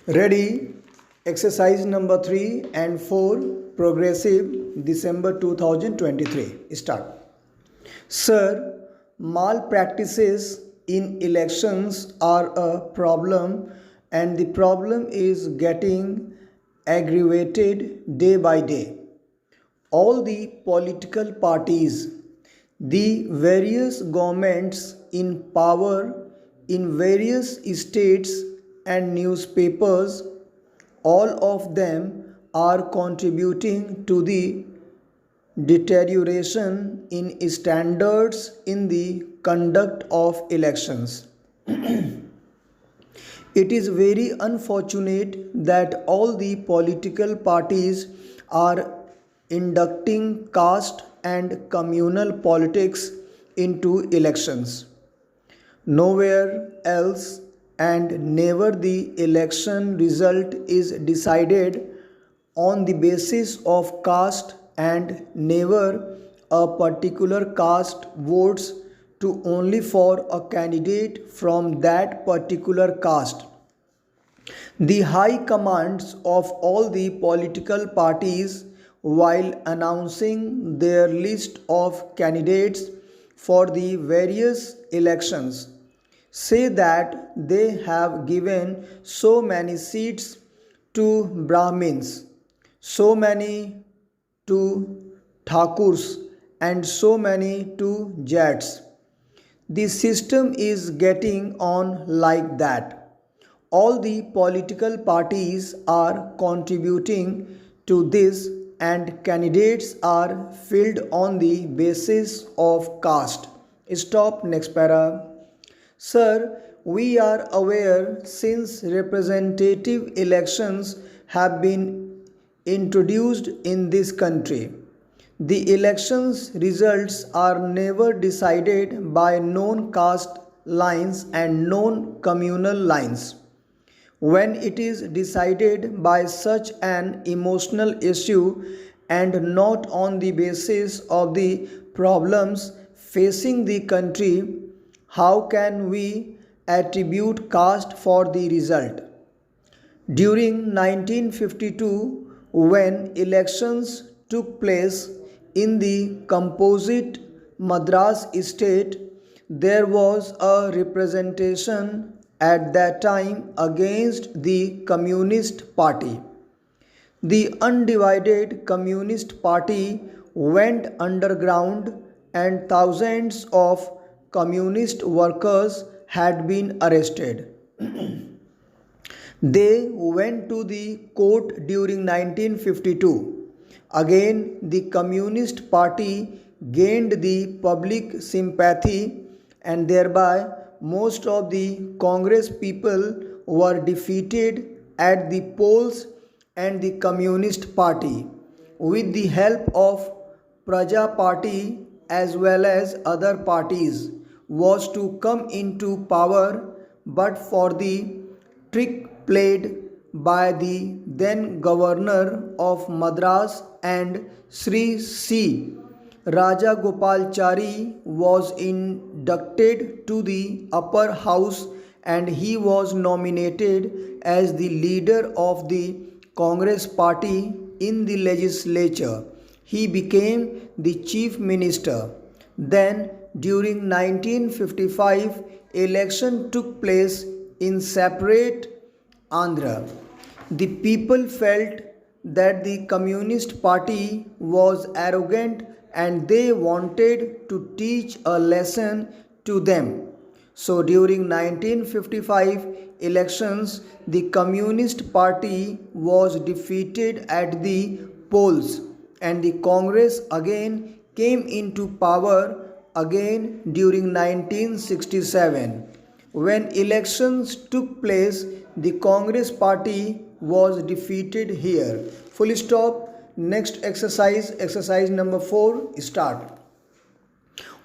Ready? Exercise number 3 and 4, progressive, December 2023. Start. Sir, malpractices in elections are a problem, and the problem is getting aggravated day by day. All the political parties, the various governments in power in various states and newspapers, all of them are contributing to the deterioration in standards in the conduct of elections. It is very unfortunate that all the political parties are inducting caste and communal politics into elections. Nowhere else and never the election result is decided on the basis of caste, and never a particular caste votes to only for a candidate from that particular caste. The high commands of all the political parties, while announcing their list of candidates for the various elections, say that they have given so many seats to Brahmins, so many to Thakurs, and so many to Jats. The system is getting on like that. All the political parties are contributing to this, and candidates are filled on the basis of caste. Stop. Next para. Sir, we are aware since representative elections have been introduced in this country. The elections results are never decided by known caste lines and known communal lines. When it is decided by such an emotional issue and not on the basis of the problems facing the country, how can we attribute caste for the result? During 1952, when elections took place in the composite Madras state, there was a representation at that time against the Communist Party. The undivided Communist Party went underground, and thousands of communist workers had been arrested. They went to the court during 1952. Again, the Communist Party gained the public sympathy, and thereby most of the Congress people were defeated at the polls, and the Communist Party, with the help of Praja Party as well as other parties, was to come into power, but for the trick played by the then governor of Madras and Sri C. Rajagopalachari was inducted to the upper house, and he was nominated as the leader of the Congress party in the legislature. He became the chief minister. Then during 1955, election took place in separate Andhra. The people felt that the Communist Party was arrogant, and they wanted to teach a lesson to them. So during 1955 elections, the Communist Party was defeated at the polls, and the Congress again came into power again during 1967. When elections took place, the Congress Party was defeated here. Full stop. Next exercise number 4, start.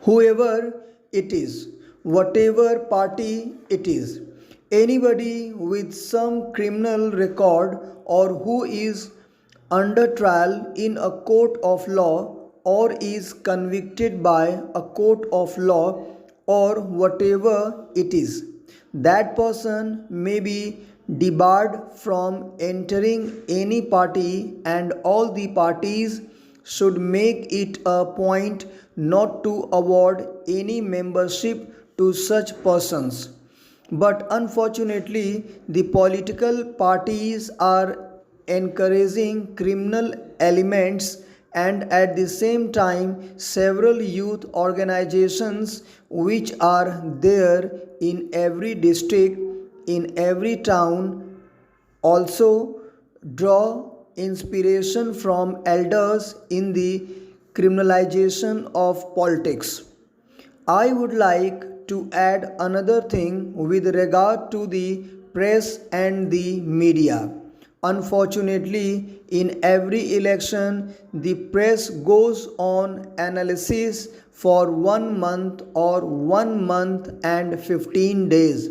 Whoever it is, whatever party it is, anybody with some criminal record or who is under trial in a court of law or is convicted by a court of law or whatever it is, That person may be debarred from entering any party, and all the parties should make it a point not to award any membership to such persons. But unfortunately, the political parties are encouraging criminal elements, and at the same time, several youth organizations which are there in every district, in every town, also draw inspiration from elders in the criminalization of politics. I would like to add another thing with regard to the press and the media. Unfortunately, in every election, the press goes on analysis for 1 month or 1 month and 15 days.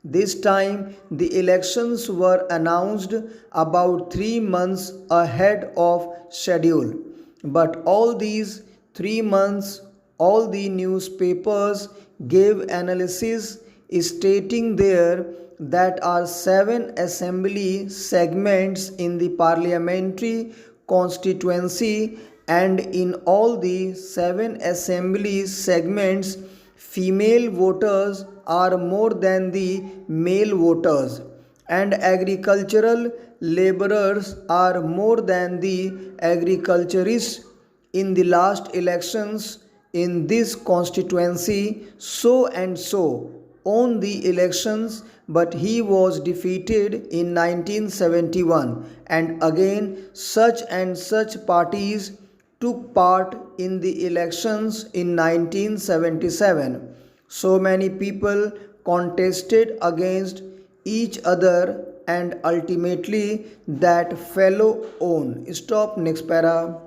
This time, the elections were announced about 3 months ahead of schedule. But all these 3 months, all the newspapers gave analysis stating there that are 7 assembly segments in the parliamentary constituency, and in all the 7 assembly segments female voters are more than the male voters, and agricultural laborers are more than the agriculturists in the last elections in this constituency. So and so won the elections, but he was defeated in 1971, and again such and such parties took part in the elections in 1977. So many people contested against each other, and ultimately that fellow won. Stop, next para.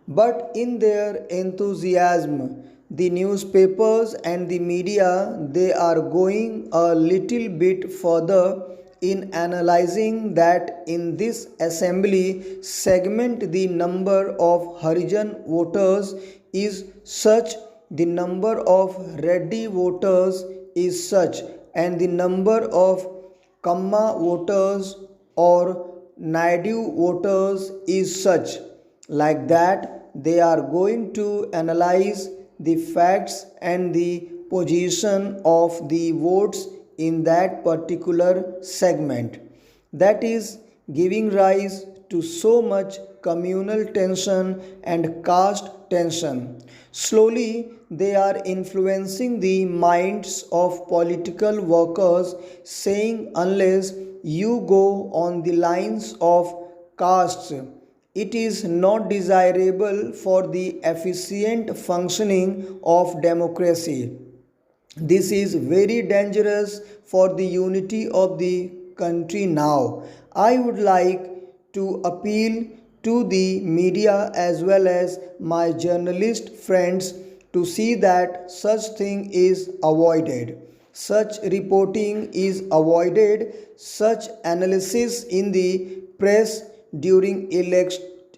But in their enthusiasm, the newspapers and the media, they are going a little bit further in analyzing that in this assembly segment the number of Harijan voters is such, the number of Reddy voters is such, and the number of Kamma voters or Naidu voters is such. Like that, they are going to analyze the facts and the position of the votes in that particular segment. That is giving rise to so much communal tension and caste tension. Slowly, they are influencing the minds of political workers, saying unless you go on the lines of castes, it is not desirable for the efficient functioning of democracy. This is very dangerous for the unity of the country now. I would like to appeal to the media as well as my journalist friends to see that such thing is avoided. Such reporting is avoided, such analysis in the press during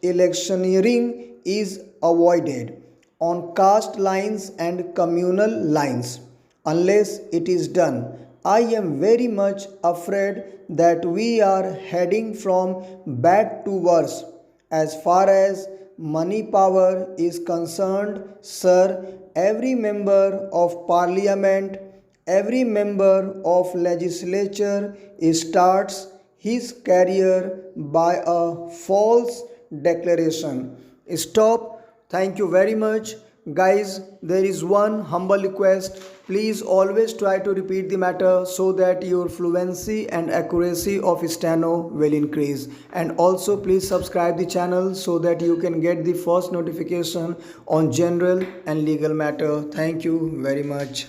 electioneering is avoided on caste lines and communal lines. Unless it is done, I am very much afraid that we are heading from bad to worse. As far as money power is concerned, sir, every member of parliament, every member of legislature starts his career by a false declaration. Stop. Thank you very much. Guys, there is one humble request. Please always try to repeat the matter so that your fluency and accuracy of steno will increase. And also please subscribe the channel so that you can get the first notification on general and legal matter. Thank you very much.